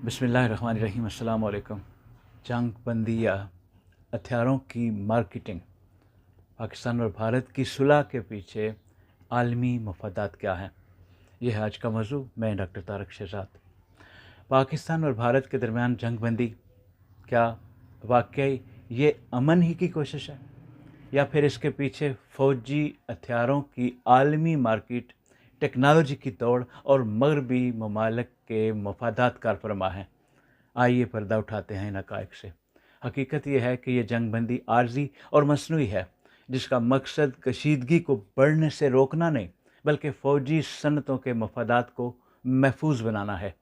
बिस्मिल्लाहिर्रहमानिर्रहीम। अस्सलाम वालेकुम। जंग बंदी या हथियारों की मार्केटिंग, पाकिस्तान और भारत की सुलह के पीछे आलमी मफादात क्या हैं, यह है आज का मौजू। मैं डॉक्टर तारक शहजाद। पाकिस्तान और भारत के दरमियान जंग बंदी क्या वाकई ये अमन ही की कोशिश है, या फिर इसके पीछे फ़ौजी हथियारों की आलमी मार्केट, टेक्नोलॉजी की दौड़ और मगरबी ममालिक के मफादात कारफरमा हैं। आइए पर्दा उठाते हैं इन हक़ाइक़ से। हकीकत यह है कि ये जंग बंदी आर्जी और मसनूई है, जिसका मकसद कशीदगी को बढ़ने से रोकना नहीं, बल्कि फ़ौजी सनतों के मफादात को महफूज बनाना है।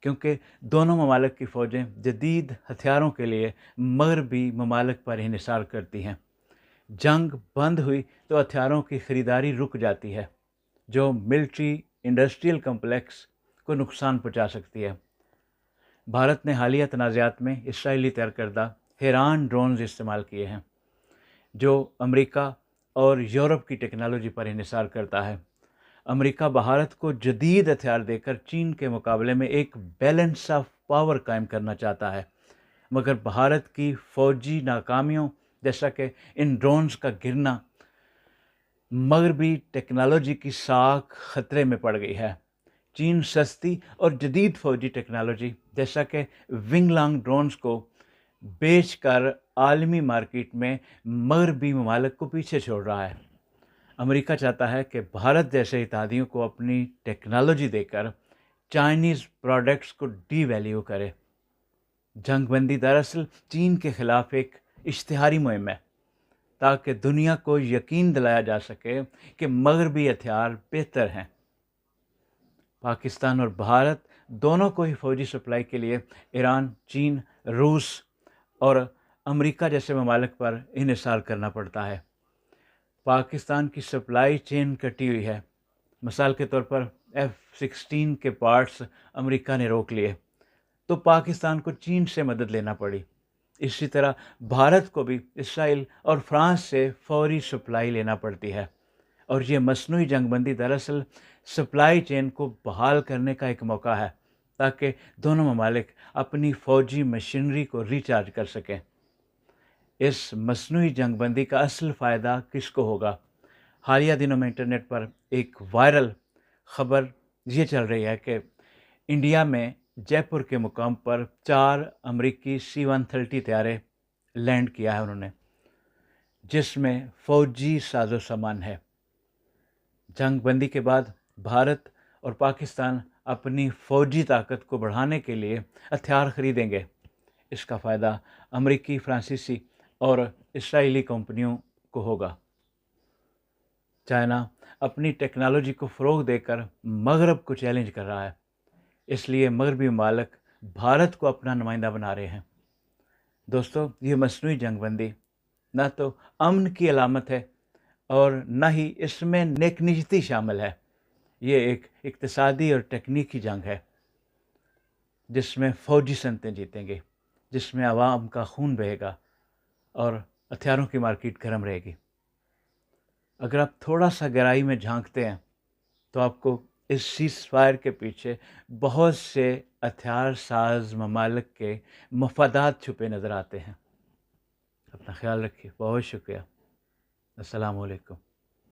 क्योंकि दोनों ममालिक की फ़ौजें जदीद हथियारों के लिए मगरबी ममालिक पर इन्हिसार करती हैं। जंग बंद हुई तो हथियारों की ख़रीदारी रुक जाती है, जो मिलिट्री इंडस्ट्रियल कम्प्लेक्स को नुकसान पहुंचा सकती है। भारत ने हालिया तनाज़ात में इसराइली तैयार करदा हेरान ड्रोन्स इस्तेमाल किए हैं, जो अमेरिका और यूरोप की टेक्नोलॉजी पर इन्हिसार करता है। अमेरिका भारत को जदीद हथियार देकर चीन के मुकाबले में एक बैलेंस ऑफ पावर कायम करना चाहता है, मगर भारत की फ़ौजी नाकामियों जैसा कि इन ड्रोन्स का गिरना मगरबी टेक्नोलॉजी की साख ख़तरे में पड़ गई है। चीन सस्ती और जदीद फ़ौजी टेक्नोलॉजी जैसा कि विंगलांग ड्रोन्स को बेचकर आलमी मार्केट में मगरबी ममालिक को पीछे छोड़ रहा है। अमेरिका चाहता है कि भारत जैसे इत्तेहादियों को अपनी टेक्नोलॉजी देकर चाइनीज़ प्रोडक्ट्स को डीवैल्यू करे। जंग बंदी दरअसल चीन के ख़िलाफ़ एक इश्तिहारी मुहिम है, ताकि दुनिया को यकीन दिलाया जा सके कि मगरबी हथियार बेहतर हैं। पाकिस्तान और भारत दोनों को ही फ़ौजी सप्लाई के लिए ईरान, चीन, रूस और अमेरिका जैसे ममालिक पर इन्हिसार करना पड़ता है। पाकिस्तान की सप्लाई चेन कटी हुई है। मिसाल के तौर पर F-16 के पार्ट्स अमेरिका ने रोक लिए, तो पाकिस्तान को चीन से मदद लेना पड़ी। इसी तरह भारत को भी इसराइल और फ्रांस से फौरी सप्लाई लेना पड़ती है, और ये मसनूई जंगबंदी दरअसल सप्लाई चेन को बहाल करने का एक मौका है, ताकि दोनों ममालिक अपनी फ़ौजी मशीनरी को रिचार्ज कर सकें। इस मसनूई जंगबंदी का असल फ़ायदा किसको होगा? हालिया दिनों में इंटरनेट पर एक वायरल ख़बर ये चल रही है कि इंडिया में जयपुर के मुकाम पर 4 अमरीकी C-130 तैयारे लैंड किया है उन्होंने, जिसमें फ़ौजी साजो सामान है। जंग बंदी के बाद भारत और पाकिस्तान अपनी फ़ौजी ताकत को बढ़ाने के लिए हथियार ख़रीदेंगे। इसका फ़ायदा अमरीकी, फ्रांसीसी और इसराइली कंपनियों को होगा। चाइना अपनी टेक्नोलॉजी को फ़रोग़ देकर मगरब को चैलेंज कर रहा है, इसलिए मगरबी ममालिक भारत को अपना नुमाइंदा बना रहे हैं। दोस्तों, ये मसनूई जंगबंदी न तो अमन की अलामत है और न ही इसमें नेकनीयती शामिल है। ये एक इक़्तिसादी और टेक्निकी जंग है, जिसमें फ़ौजी सनतें जीतेंगे, जिसमें आवाम का खून बहेगा और हथियारों की मार्केट गर्म रहेगी। अगर आप थोड़ा सा गहराई में झांकते हैं तो आपको इस सीज़फायर के पीछे बहुत से हथियार साज ममालिक के मफादात छुपे नज़र आते हैं। अपना ख्याल रखिए। बहुत शुक्रिया। अस्सलामु अलैकुम।